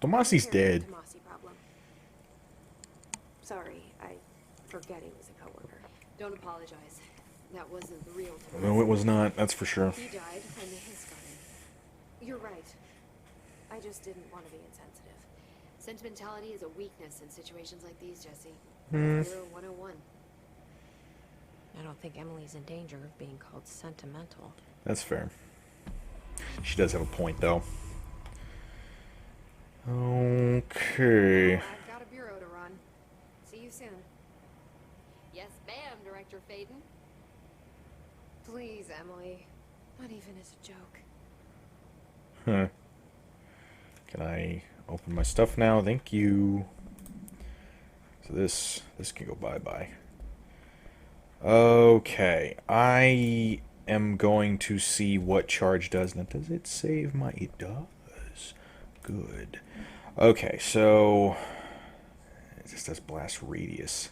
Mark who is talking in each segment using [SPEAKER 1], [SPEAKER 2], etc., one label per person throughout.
[SPEAKER 1] Tomasi's
[SPEAKER 2] Inherited
[SPEAKER 1] dead.
[SPEAKER 2] Tomasi problem. Sorry, I forget he was a coworker.
[SPEAKER 3] Don't apologize. That wasn't the real
[SPEAKER 1] No, it
[SPEAKER 3] Tomasi.
[SPEAKER 1] was not. That's for sure.
[SPEAKER 3] He died when the hiss got in.
[SPEAKER 2] You're right. I just didn't want to be insensitive.
[SPEAKER 3] Sentimentality is a weakness in situations like these, Jesse.
[SPEAKER 1] Hmm.
[SPEAKER 3] You're 101.
[SPEAKER 4] I don't think Emily's in danger of being called sentimental.
[SPEAKER 1] That's fair. She does have a point, though. Okay.
[SPEAKER 3] Well, I've got a bureau to run. See you soon. Yes, ma'am, Director Faden.
[SPEAKER 2] Please, Emily. Not even as a joke.
[SPEAKER 1] Huh. Can I open my stuff now? Thank you. So this can go bye-bye. Okay. I am going to see what charge does. Now, does it save my... It does. Good. Okay, so... It just does blast radius.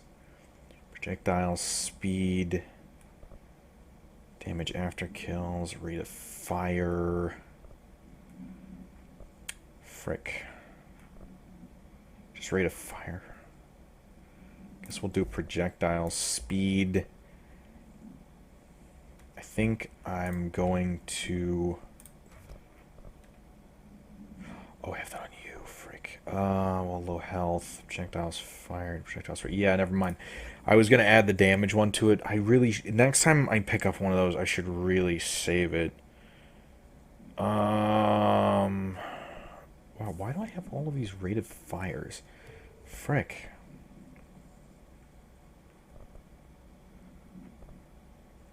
[SPEAKER 1] Projectile speed. Damage after kills. Rate of fire. Frick. Just rate of fire. Guess we'll do projectile speed. I think I'm going to... Oh, I have that on you. Frick. Well, low health. Projectiles fired. Projectiles fired. Yeah, never mind. I was going to add the damage one to it. I really... Next time I pick up one of those, I should really save it. Wow, why do I have all of these rated fires? Frick.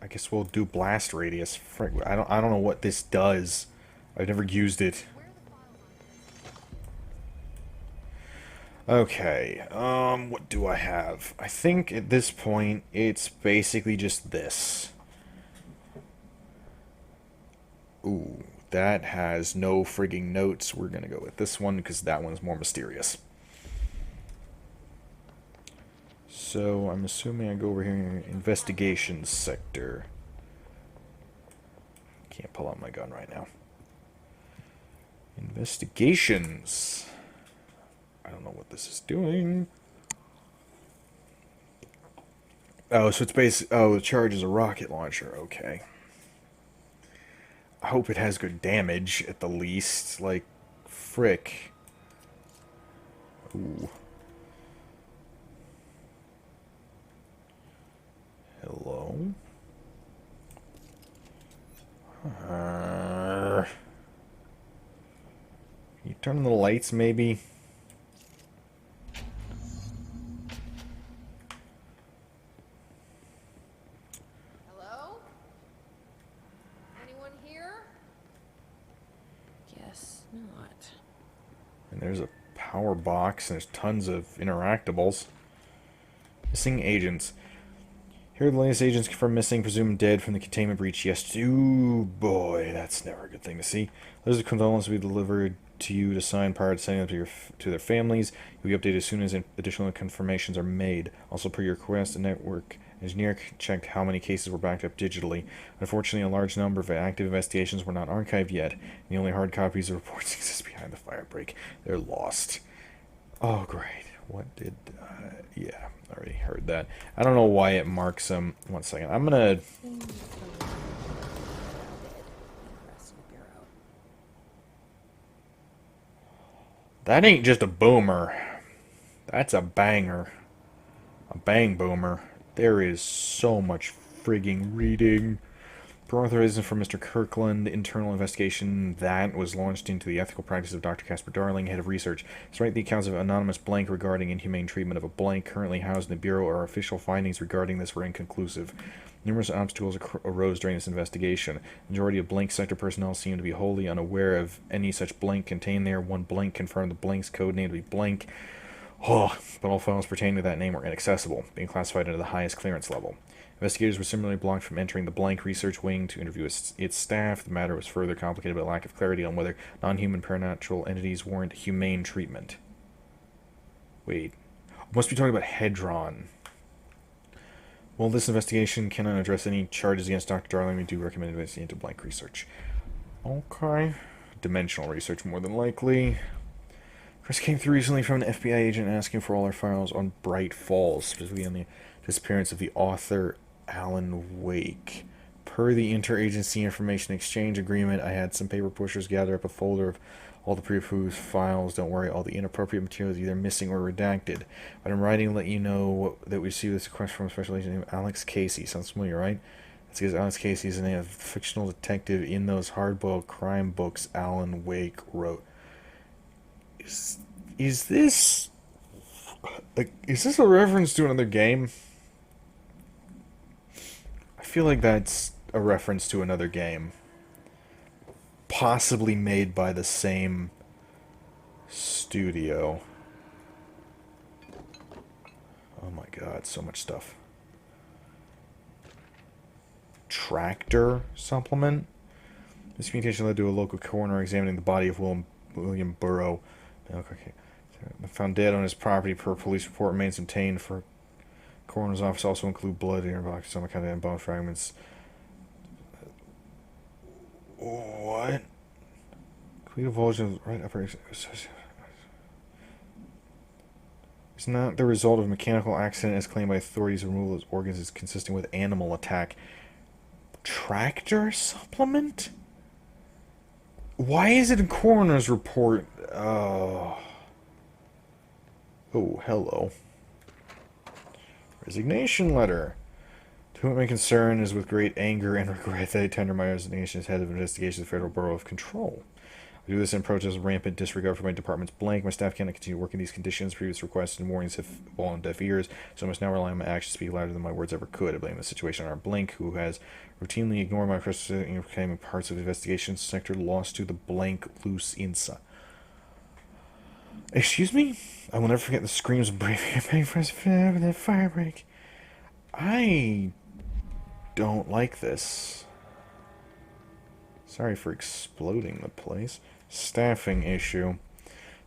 [SPEAKER 1] I guess we'll do blast radius. Frick, I don't know what this does. I've never used it. Okay, what do I have? I think at this point it's basically just this. Ooh, that has no frigging notes. We're gonna go with this one because that one's more mysterious. So I'm assuming I go over here, investigations sector. Can't pull out my gun right now. Investigations. I don't know what this is doing. Oh, so it's basically... Oh, the charge is a rocket launcher. Okay. I hope it has good damage, at the least. Like, frick. Ooh. Hello? Can you turn on the lights, maybe?
[SPEAKER 3] Hello? Anyone here?
[SPEAKER 4] Guess not.
[SPEAKER 1] And there's a power box, and there's tons of interactables. Missing agents. Here are the latest agents confirmed missing, presumed dead from the containment breach. Yes, ooh, boy, that's never a good thing to see. Letters of condolence will be delivered to you to sign prior to sending them to their families. You'll be updated as soon as additional confirmations are made. Also, per your request, the network engineer checked how many cases were backed up digitally. Unfortunately, a large number of active investigations were not archived yet, and the only hard copies of reports exist behind the fire break. They're lost. Oh, great. What did... yeah, I already heard that. I don't know why it marks them. 1 second. I'm gonna... That ain't just a boomer. That's a banger. A bang boomer. There is so much frigging reading. Per authorization from Mr. Kirkland, internal investigation that was launched into the ethical practice of Dr. Casper Darling, head of research. Despite the accounts of anonymous blank regarding inhumane treatment of a blank currently housed in the Bureau, our official findings regarding this were inconclusive. Numerous obstacles arose during this investigation. The majority of blank sector personnel seemed to be wholly unaware of any such blank contained there. One blank confirmed the blank's code name to be blank. Oh, but all files pertaining to that name were inaccessible, being classified into the highest clearance level. Investigators were similarly blocked from entering the blank research wing to interview its staff. The matter was further complicated by lack of clarity on whether non-human paranatural entities warrant humane treatment. Wait. Must be talking about Hedron. While this investigation cannot address any charges against Dr. Darling, we do recommend investigating into blank research. Okay. Dimensional research, more than likely. Chris came through recently from an FBI agent asking for all our files on Bright Falls, specifically on the disappearance of the author Alan Wake. Per the Interagency Information Exchange Agreement, I had some paper pushers gather up a folder of all the pre-approved files. Don't worry, all the inappropriate material is either missing or redacted. But I'm writing to let you know that we received this request from a special agent named Alex Casey. Sounds familiar, right? That's because Alex Casey is the name of a fictional detective in those hard-boiled crime books Alan Wake wrote. Is this like, is this a reference to another game? I feel like that's a reference to another game, possibly made by the same studio. Oh my god, so much stuff. Tractor supplement. This communication led to a local coroner examining the body of William Burrow. Okay. Found dead on his property per police report. Remains obtained for coroner's office also include blood, earbox, some kind of bone fragments. What? Complete avulsion of right upper. It's not the result of a mechanical accident as claimed by authorities. Removal of organs is consistent with animal attack. Tractor supplement? Why is it a coroner's report? Oh, hello. Resignation letter. To whom my concern is with great anger and regret that I tender my resignation as head of investigations of the Federal Bureau of Control. I do this in protest of rampant disregard for my department's blank. My staff cannot continue working these conditions. Previous requests and warnings have fallen on deaf ears, so I must now rely on my actions to speak louder than my words ever could. I blame the situation on our blank, who has routinely ignored my requests in claiming parts of the investigation sector lost to the blank loose INSA. Excuse me? I will never forget the screams of brave paying for that fire break. I don't like this. Sorry for exploding the place. Staffing issue.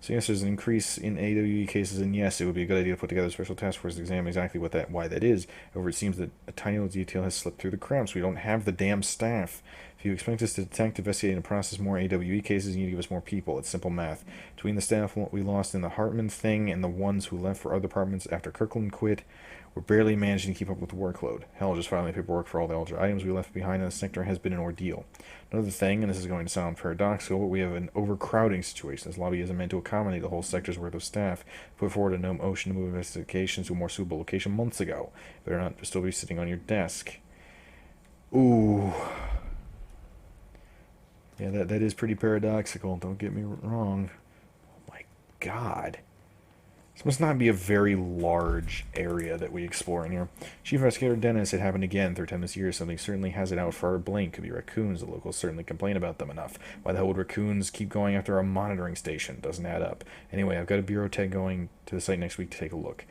[SPEAKER 1] So yes, there's an increase in AWE cases, and yes, it would be a good idea to put together a special task force to examine exactly why that is. However, it seems that a tiny little detail has slipped through the cracks. We don't have the damn staff. If you expect us to detect, investigate, and process more AWE cases, you need to give us more people. It's simple math. Between the staff we lost in the Hartman thing and the ones who left for other departments after Kirkland quit, we're barely managing to keep up with the workload. Hell, just filing paperwork for all the altered items we left behind in the sector has been an ordeal. Another thing, and this is going to sound paradoxical, but we have an overcrowding situation. This lobby isn't meant to accommodate the whole sector's worth of staff. Put forward a gnome ocean to move investigations to a more suitable location months ago. Better not still be sitting on your desk. Ooh. Yeah, that is pretty paradoxical, don't get me wrong. Oh my god. This must not be a very large area that we explore in here. Chief Investigator Dennis, it happened again, third time this year. Something certainly has it out for our blink. Could be raccoons. The locals certainly complain about them enough. Why the hell would raccoons keep going after our monitoring station? Doesn't add up. Anyway, I've got a bureau tech going to the site next week to take a look.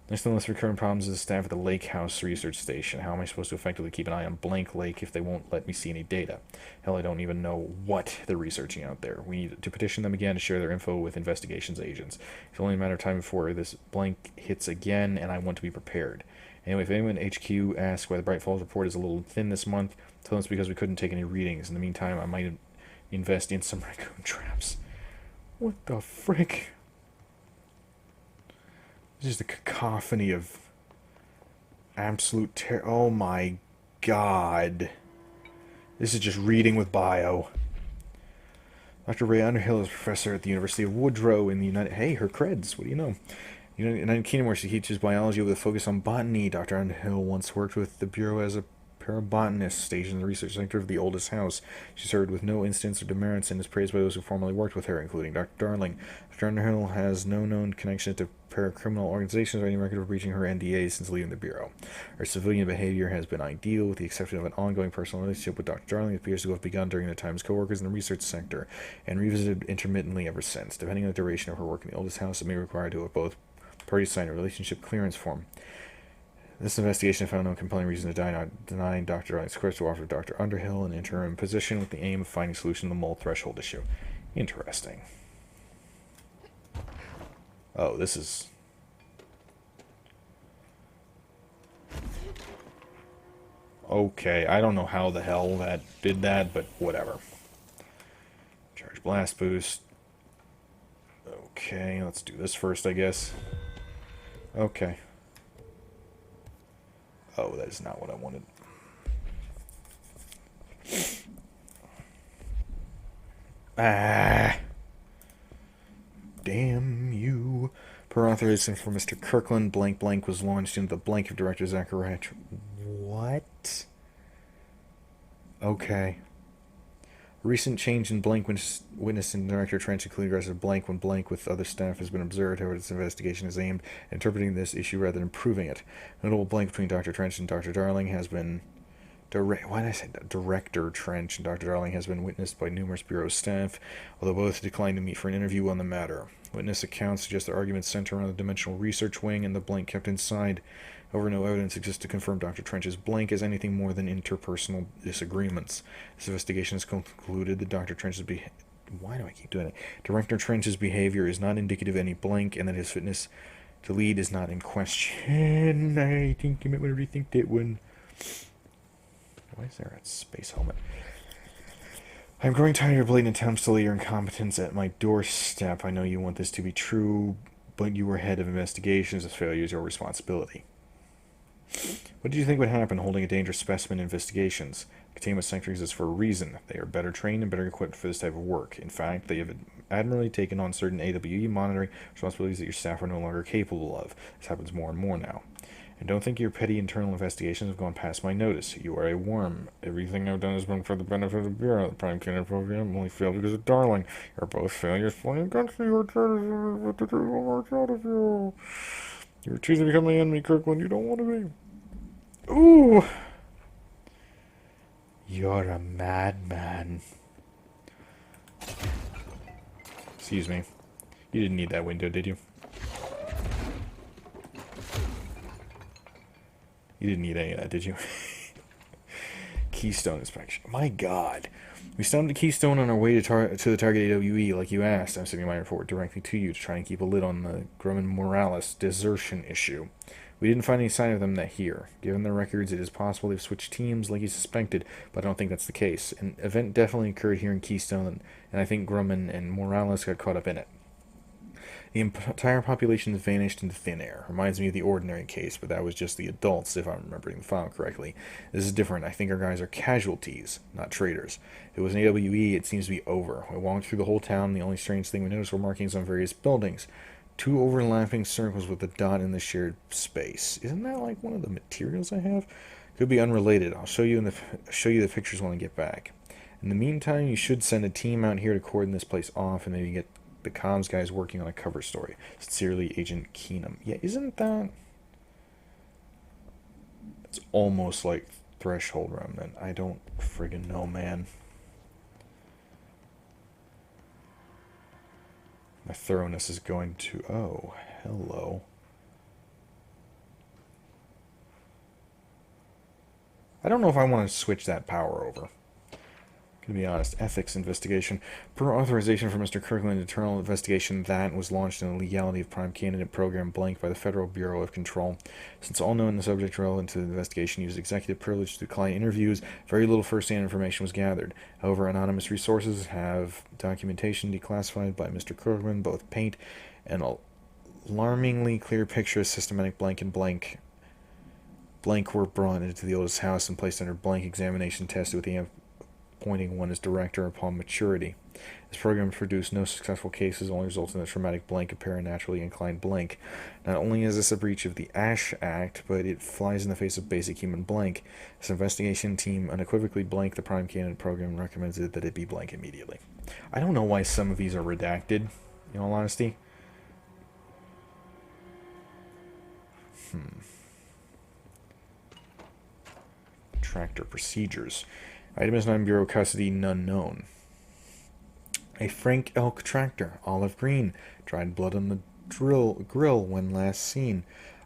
[SPEAKER 1] Next on the list of recurring problems is the staff at the Lake House Research Station. How am I supposed to effectively keep an eye on Blank Lake if they won't let me see any data? Hell, I don't even know what they're researching out there. We need to petition them again to share their info with investigations agents. It's only a matter of time before this blank hits again, and I want to be prepared. Anyway, if anyone at HQ asks why the Bright Falls report is a little thin this month, tell them it's because we couldn't take any readings. In the meantime, I might invest in some raccoon traps. What the frick? It's just a cacophony of absolute terror. Oh my god. This is just reading with bio. Dr. Ray Underhill is a professor at the University of Woodrow in the United... Hey, her creds. What do you know? United Kingdom, where she teaches biology with a focus on botany. Dr. Underhill once worked with the Bureau as a parabotanist, stationed in the research center of the oldest house. She served with no incidents or demerits and is praised by those who formerly worked with her, including Dr. Darling. Dr. Underhill has no known connection to paracriminal organizations or any record of breaching her NDA since leaving the Bureau. Her civilian behavior has been ideal, with the exception of an ongoing personal relationship with Dr. Darling that appears to have begun during their time as co-workers in the research sector, and revisited intermittently ever since. Depending on the duration of her work in the oldest house, it may require to have both parties sign a relationship clearance form. This investigation found no compelling reason to deny Dr. Darling's request to offer Dr. Underhill an interim position with the aim of finding a solution to the mole threshold issue. Interesting. Oh, this is... Okay, I don't know how the hell that did that, but whatever. Charge blast boost. Okay, let's do this first, I guess. Okay. Oh, that is not what I wanted. Ah! Damn you. Per authorization for Mr. Kirkland, blank blank was launched into the blank of Director Zachariah. What? Okay. Recent change in blank witness and Director Trench, including the rest of blank when blank with other staff has been observed. However, this investigation is aimed at interpreting this issue rather than improving it. A notable blank between Dr. Trench and Dr. Darling has been why did I say that? Director Trench and Dr. Darling has been witnessed by numerous Bureau staff, although both declined to meet for an interview on the matter. Witness accounts suggest the arguments center around the Dimensional Research Wing and the blank kept inside. However, no evidence exists to confirm Dr. Trench's blank as anything more than interpersonal disagreements. This investigation has concluded that Dr. Trench's why do I keep doing it? Director Trench's behavior is not indicative of any blank, and that his fitness to lead is not in question. I think you might want to rethink that one. Why is there a space helmet? I'm growing tired of your blatant attempts to lay your incompetence at my doorstep. I know you want this to be true, but you were head of investigations. This failure is your responsibility. What did you think would happen holding a dangerous specimen in investigations? Containment Sector exists for a reason. They are better trained and better equipped for this type of work. In fact, they have admirably taken on certain AWE monitoring responsibilities that your staff are no longer capable of. This happens more and more now. And don't think your petty internal investigations have gone past my notice. You are a worm. Everything I've done has been for the benefit of the Bureau. The Prime Candidate program only failed because of Darling. You're both failures playing against me. You're trying to what to do more out of you. You're choosing to become my enemy, Kirk, when you don't want to be. Ooh! You're a madman. Excuse me. You didn't need that window, did you? You didn't need any of that, did you? Keystone inspection. My god. We stopped at Keystone on our way to the target AWE, like you asked. I'm sending my report directly to you to try and keep a lid on the Grumman Morales desertion issue. We didn't find any sign of them here. Given their records, it is possible they've switched teams like you suspected, but I don't think that's the case. An event definitely occurred here in Keystone, and I think Grumman and Morales got caught up in it. The entire population vanished into thin air. Reminds me of the Ordinary case, but that was just the adults, if I'm remembering the file correctly. This is different. I think our guys are casualties, not traitors. If it was an AWE, it seems to be over. We walked through the whole town, and the only strange thing we noticed were markings on various buildings. 2 overlapping circles with a dot in the shared space. Isn't that like one of the materials I have? Could be unrelated. I'll show you the pictures when I get back. In the meantime, you should send a team out here to cordon this place off and maybe get the comms guys working on a cover story. Sincerely, Agent Keenum. Yeah, isn't that... It's almost like Threshold Remnant. I don't friggin' know, man. My thoroughness is going to... Oh, hello. I don't know if I want to switch that power over. To be honest, ethics investigation. Per authorization for Mr. Kirkland, internal investigation that was launched in the legality of Prime Candidate program blank by the Federal Bureau of Control. Since all known subjects relevant to the investigation used executive privilege to decline interviews, very little first-hand information was gathered. However, anonymous resources have documentation declassified by Mr. Kirkland, both paint and alarmingly clear pictures, systematic blank and blank. Blank were brought into the oldest house and placed under blank examination tested with the appointing one as director upon maturity. This program produced no successful cases, only resulted in a traumatic blank appear naturally inclined blank. Not only is this a breach of the Ash Act, but it flies in the face of basic human blank. This investigation team unequivocally blanked the Prime Candidate program and recommended that it be blank immediately. I don't know why some of these are redacted, in all honesty. Tractor procedures. Item is not in Bureau custody, none known. A Frank Elk tractor, olive green, dried blood on the grill when last seen.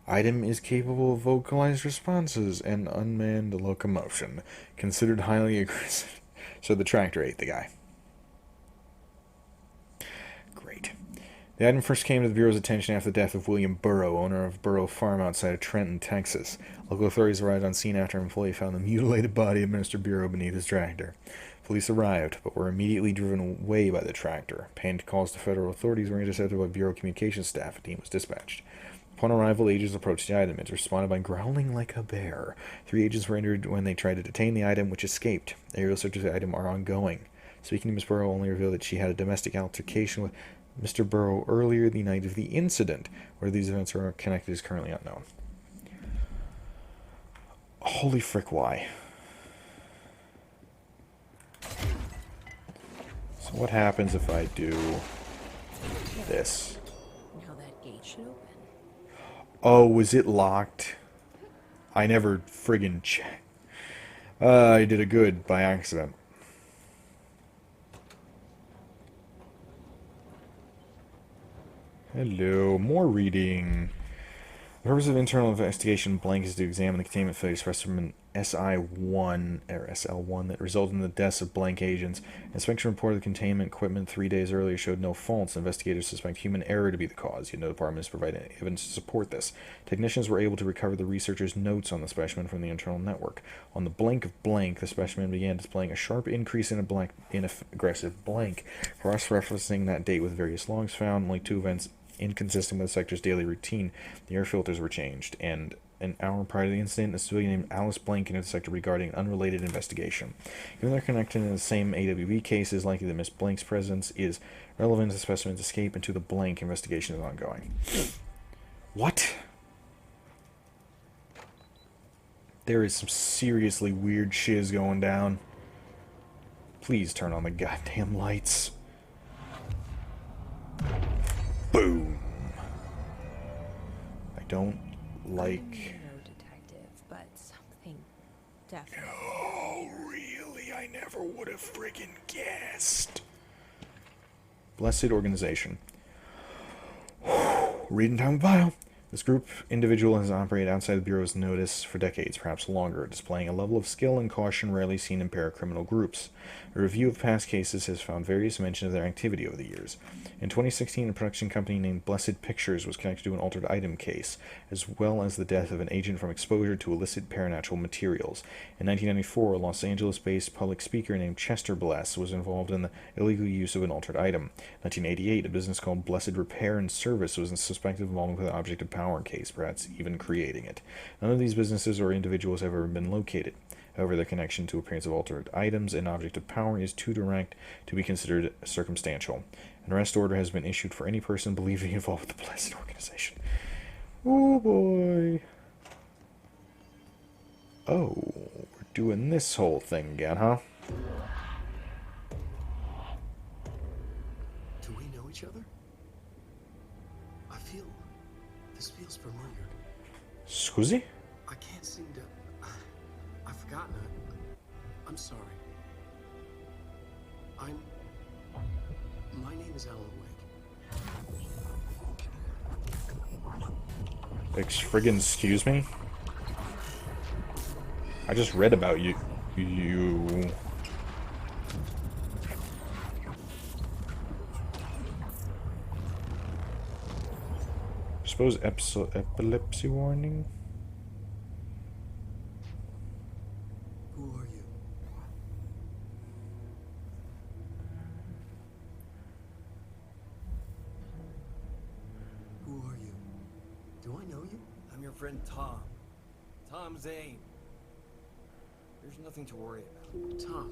[SPEAKER 1] Item is capable of vocalized responses and unmanned locomotion. Considered highly aggressive. So the tractor ate the guy. Great. The item first came to the Bureau's attention after the death of William Burrow, owner of Burrow Farm outside of Trenton, Texas. Local authorities arrived on scene after an employee found the mutilated body of Minister Bureau beneath his tractor. Police arrived, but were immediately driven away by the tractor. Panicked calls to federal authorities were intercepted by Bureau Communications staff. A team was dispatched. Upon arrival, agents approached the item. It responded by growling like a bear. 3 agents were injured when they tried to detain the item, which escaped. Aerial searches of the item are ongoing. Speaking to Miss Burrow only revealed that she had a domestic altercation with Mr. Burrow earlier the night of the incident. Whether these events are connected is currently unknown. Holy frick, why? So what happens if I do this?
[SPEAKER 4] Now that gate should open.
[SPEAKER 1] Oh, was it locked? I never friggin' checked. I did a good by accident. Hello, more reading. The purpose of internal investigation blank is to examine the containment failures expressed from an SI1 or SL1 that resulted in the deaths of blank agents. Inspection report of the containment equipment 3 days earlier showed no faults. Investigators suspect human error to be the cause. Yet no department has provided evidence to support this. Technicians were able to recover the researchers' notes on the specimen from the internal network. On the blank of blank, the specimen began displaying a sharp increase in aggressive blank. Cross-referencing that date with various logs found, only 2 events inconsistent with the sector's daily routine. The air filters were changed, and an hour prior to the incident, a civilian named Alice Blank entered the sector regarding an unrelated investigation. Given they're connected in the same AWB case, it is likely that Miss Blank's presence is relevant to the specimen's escape, and to the Blank investigation is ongoing. What? There is some seriously weird shiz going down. Please turn on the goddamn lights. Boom. I don't like...
[SPEAKER 4] No detective, but something definitely.
[SPEAKER 1] Oh, really? I never would have friggin' guessed. Blessed organization. Reading time with Bio. This group individual has operated outside the Bureau's notice for decades, perhaps longer, displaying a level of skill and caution rarely seen in paracriminal groups. A review of past cases has found various mention of their activity over the years. In 2016, a production company named Blessed Pictures was connected to an altered item case, as well as the death of an agent from exposure to illicit paranatural materials. In 1994, a Los Angeles-based public speaker named Chester Bless was involved in the illegal use of an altered item. In 1988, a business called Blessed Repair and Service was suspected of involvement with an object of power case, perhaps even creating it. None of these businesses or individuals have ever been located. However, their connection to appearance of altered items and object of power is too direct to be considered circumstantial. An arrest order has been issued for any person believed to be involved with the Blessed organization. Oh boy. Oh, we're doing this whole thing again, huh?
[SPEAKER 5] Do we know each other? This feels familiar.
[SPEAKER 1] Scusi?
[SPEAKER 5] I can't seem to... I've forgotten it. I'm sorry. My name is Alan Wake.
[SPEAKER 1] Friggin' excuse me? I just read about you. Suppose epilepsy warning?
[SPEAKER 5] Who are you? Who are you? Do I know you?
[SPEAKER 6] I'm your friend Tom. Tom Zane. There's nothing to worry about.
[SPEAKER 5] Tom.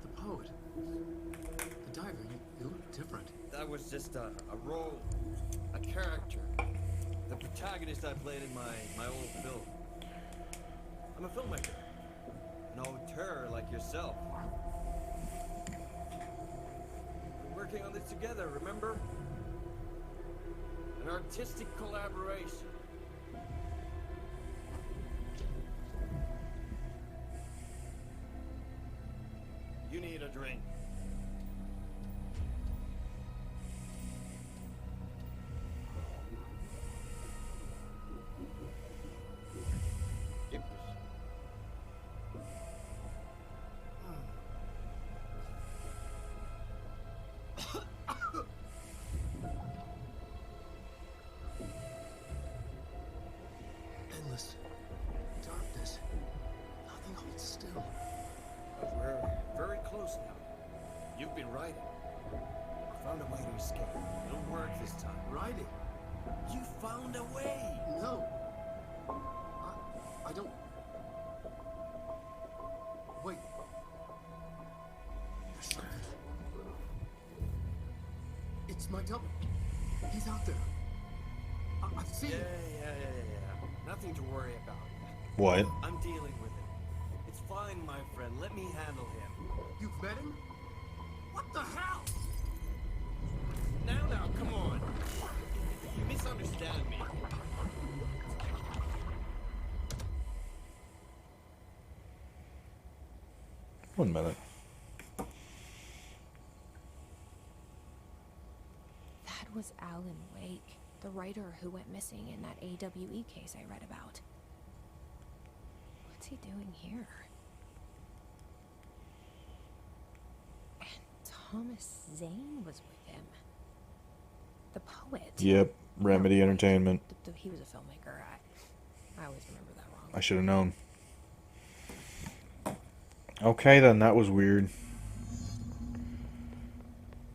[SPEAKER 5] The poet. The diver. You look different.
[SPEAKER 6] That was just a role. A character. The protagonist I played in my old film. I'm a filmmaker. An auteur like yourself. We're working on this together, remember? An artistic collaboration. You need a drink. Get this.
[SPEAKER 5] Endless darkness. Nothing holds still.
[SPEAKER 6] We're You've been writing. I found a way to escape. It'll work this time.
[SPEAKER 5] Writing?
[SPEAKER 6] You found a way!
[SPEAKER 5] No. I don't. Wait. There's something. It's my double. He's out there. I've seen
[SPEAKER 6] Yeah.
[SPEAKER 5] him.
[SPEAKER 6] Nothing to worry about.
[SPEAKER 1] What?
[SPEAKER 6] I'm dealing with him. It's fine, my friend. Let me handle him.
[SPEAKER 5] You've met him? What the hell?
[SPEAKER 6] Now, come on. You misunderstand me.
[SPEAKER 1] One minute.
[SPEAKER 4] That was Alan Wake, the writer who went missing in that AWE case I read about. What's he doing here? And Thomas Zane was with him. The poet.
[SPEAKER 1] Yep. Remedy Entertainment.
[SPEAKER 4] He was a filmmaker. I always remember that wrong.
[SPEAKER 1] I should have known. Okay, then. That was weird.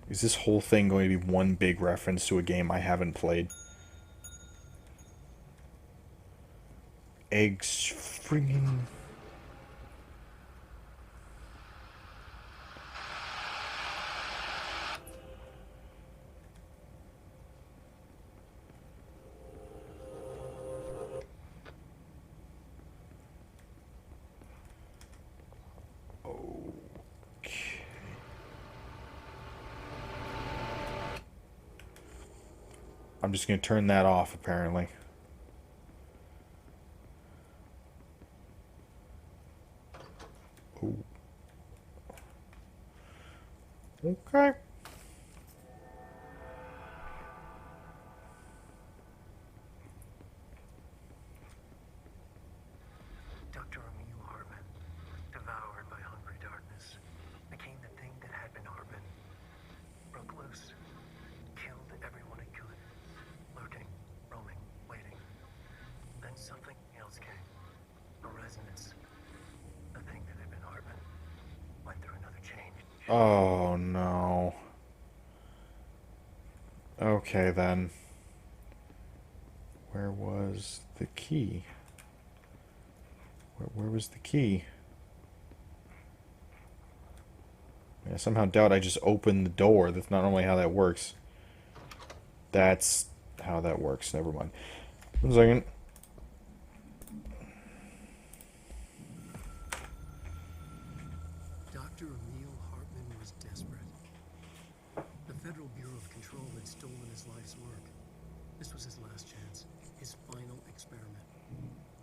[SPEAKER 1] Is this whole thing going to be one big reference to a game I haven't played? Eggs friggin'... I'm just going to turn that off, apparently. Ooh. Okay.
[SPEAKER 7] Dr. Emil Hartman, devoured by hungry darkness, became the thing that had been Hartman. Broke loose, killed everyone it could, lurking, roaming, waiting. Then something else came. A resonance. The thing that had been Hartman went through another change.
[SPEAKER 1] Oh, no. Okay, then. Where was the key? Where was the key? I somehow doubt I just opened the door. That's not normally how that works. That's how that works. Never mind. 1 second.
[SPEAKER 5] Dr. Emil Hartman was desperate. The Federal Bureau of Control had stolen his life's work. This was his last chance, his final experiment.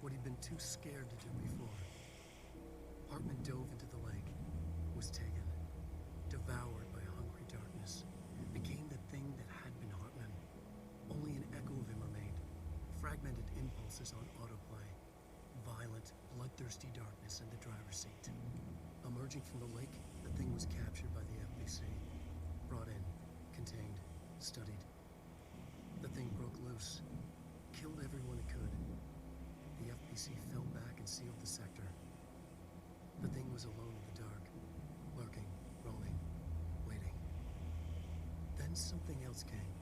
[SPEAKER 5] What he'd been too scared to do before. Hartman dove into the lake, was taken, devoured by hungry darkness, became the thing that had been Hartman. Only an echo of him remained, fragmented impulses on autoplay, violent, bloodthirsty darkness in the driver's seat. Emerging from the lake, the thing was captured by the FBC, brought in, contained, studied. The thing broke loose, killed everyone it could. The FBC fell back and sealed the sector. The thing was alone in the dark, lurking, roaming, waiting. Then something else came.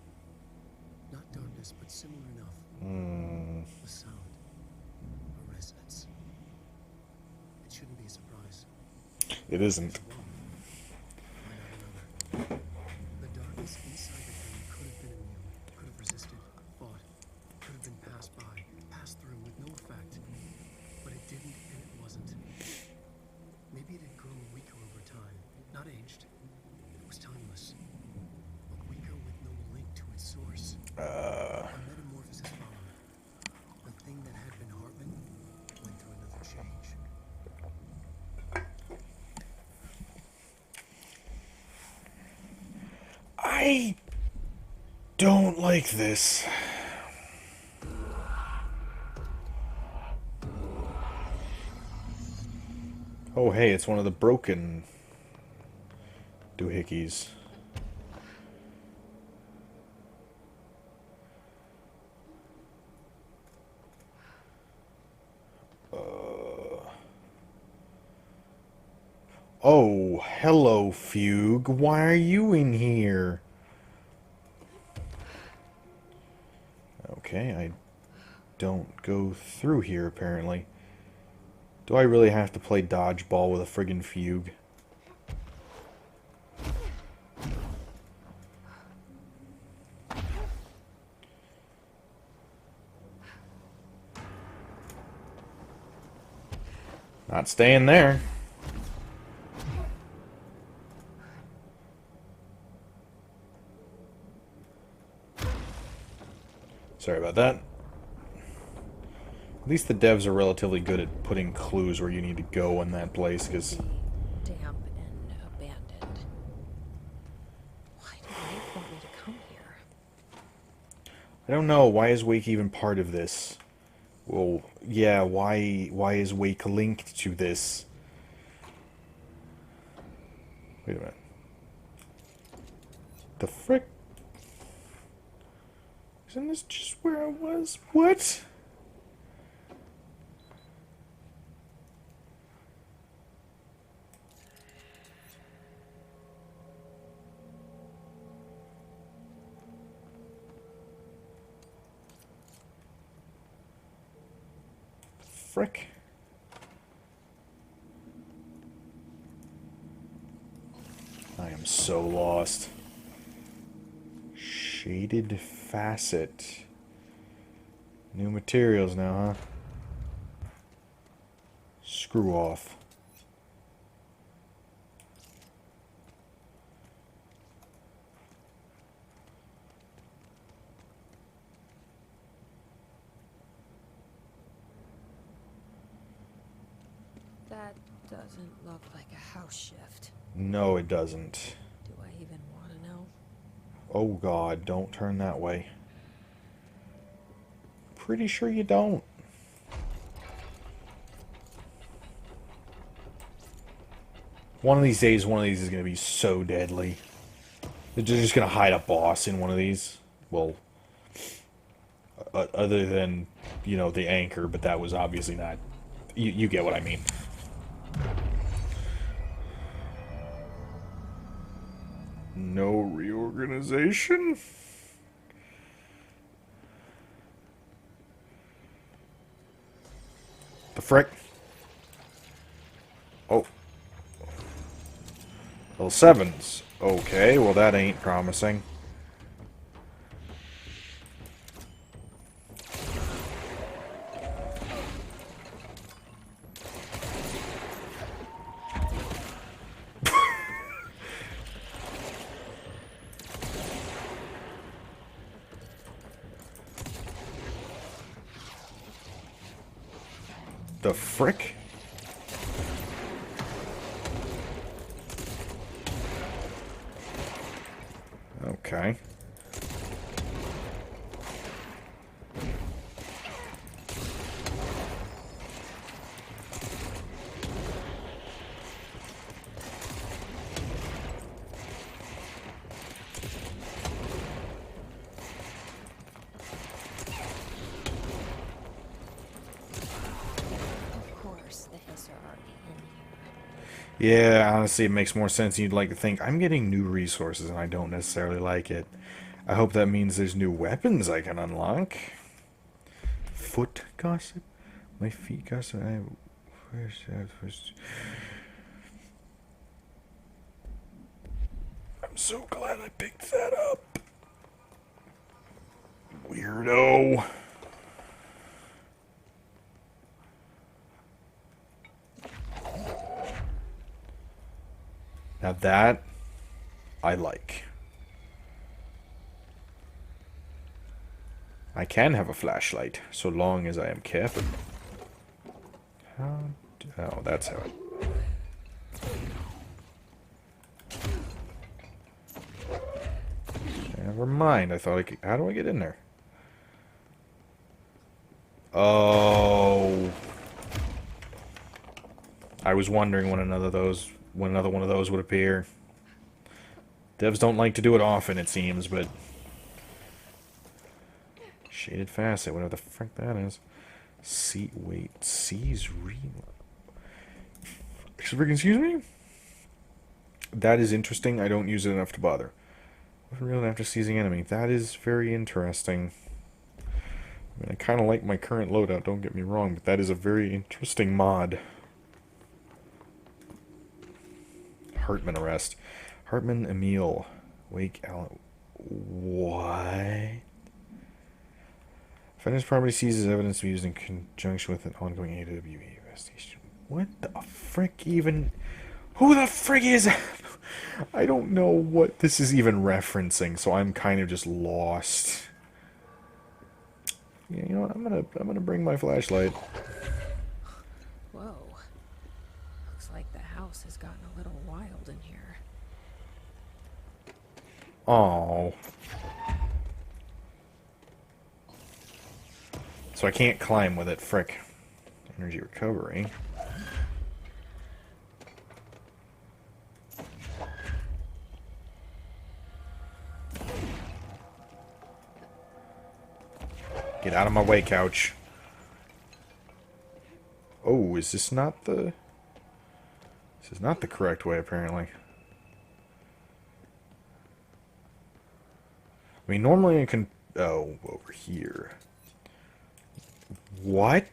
[SPEAKER 5] Not darkness, but similar enough. A sound. A resonance. It shouldn't be a surprise.
[SPEAKER 1] It isn't.
[SPEAKER 5] One. Why not another? The darkness inside the thing could have been immune, could have resisted, fought, could have been passed by, passed through with no effect. But it didn't, and it wasn't. Maybe it had grown weaker over time, not aged. It was timeless. But weaker with no link to its source. A metamorphosis followed. The thing that had been Hartman went through another change.
[SPEAKER 1] I don't like this. Oh, hey, it's one of the broken doohickeys. Oh. Oh, hello, Fugue. Why are you in here? Okay, I don't go through here, apparently. Do I really have to play dodgeball with a friggin' Fugue? Not staying there. Sorry about that. At least the devs are relatively good at putting clues where you need to go in that place, because...
[SPEAKER 4] Damp and abandoned. Why did Wake want me to come here?
[SPEAKER 1] I don't know. Why is Wake even part of this? Well, yeah, why is Wake linked to this? Wait a minute. The frick? Isn't this just where I was? What? Frick. I am so lost. Shaded facet. New materials now, huh? Screw off.
[SPEAKER 4] That doesn't look like a house shift.
[SPEAKER 1] No, it doesn't.
[SPEAKER 4] Do I even want to know?
[SPEAKER 1] Oh god, don't turn that way. Pretty sure you don't. One of these days, one of these is going to be so deadly. They're just going to hide a boss in one of these. Well, other than, you know, the anchor, but that was obviously not... You get what I mean. No reorganization? The frick? Oh. Level 7s. Okay, well that ain't promising. The frick? Okay.
[SPEAKER 4] Of course, the hiss are already in here.
[SPEAKER 1] Yeah, honestly, it makes more sense than you'd like to think. I'm getting new resources, and I don't necessarily like it. I hope that means there's new weapons I can unlock. Foot gossip? My feet gossip? I'm so glad I picked that up. Weirdo. Now that I like. I can have a flashlight, so long as I am careful. How... Oh, that's how it... Never mind, I thought I could... How do I get in there? Oh... I was wondering when another one of those would appear. Devs don't like to do it often, it seems, but... Shaded facet, whatever the frick that is. Wait, C's excuse me? That is interesting. I don't use it enough to bother. Real after seizing enemy. That is very interesting. I mean, I kind of like my current loadout, don't get me wrong, but that is a very interesting mod. Hartman arrest. Hartman, Emil. Wake, Allen. What? Defendant's property seizes evidence to be used in conjunction with an ongoing AWE investigation. What the frick even... Who the frick is... I don't know what this is even referencing, so I'm kind of just lost. Yeah, you know what? I'm gonna bring my flashlight.
[SPEAKER 4] Whoa. Looks like the house has gotten a little wild in here.
[SPEAKER 1] Oh. So I can't climb with it, frick. Energy recovery. Get out of my way, couch. Oh, is this not the... This is not the correct way, apparently. I mean, normally I can... Oh, over here. What?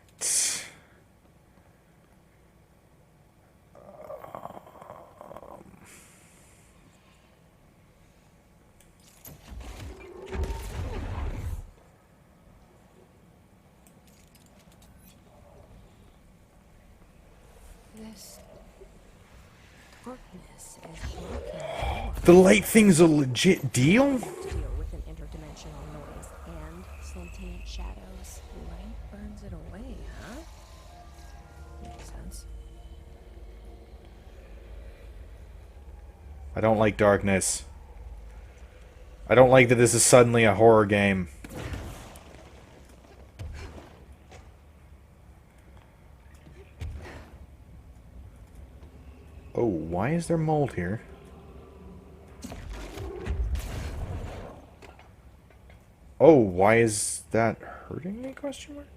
[SPEAKER 4] This darkness is blocking
[SPEAKER 1] The light thing's a legit deal?
[SPEAKER 4] to deal with an interdimensional noise and sentient shadows. Light burns it away, huh? Makes sense.
[SPEAKER 1] I don't like darkness. I don't like that this is suddenly a horror game. Oh, why is there mold here? Oh, why is that hurting me? Question mark?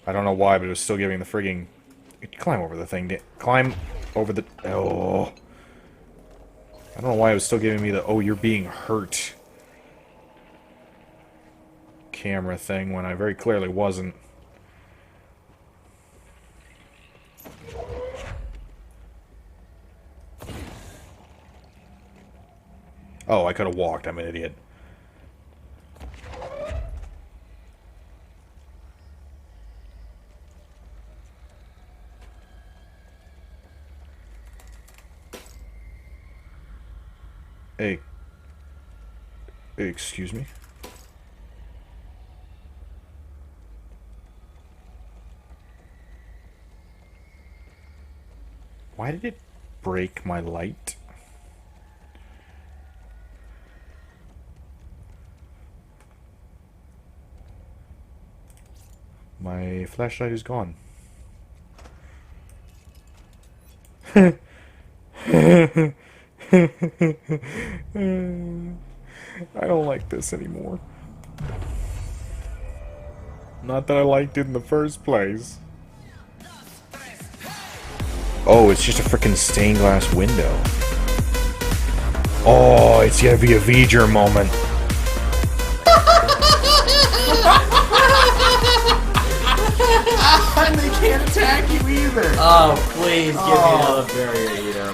[SPEAKER 1] I don't know why, but it was still giving the frigging... Climb over the thing. Climb over the... Oh. I don't know why it was still giving me the... Oh, you're being hurt. Camera thing when I very clearly wasn't. Oh, I could have walked. I'm an idiot. Hey. Excuse me? Why did it break my light? My flashlight is gone. I don't like this anymore. Not that I liked it in the first place. Oh, it's just a freaking stained glass window. Oh, it's gonna be a V'ger moment.
[SPEAKER 8] And they can't attack you either.
[SPEAKER 9] Oh, please give me another barrier eater.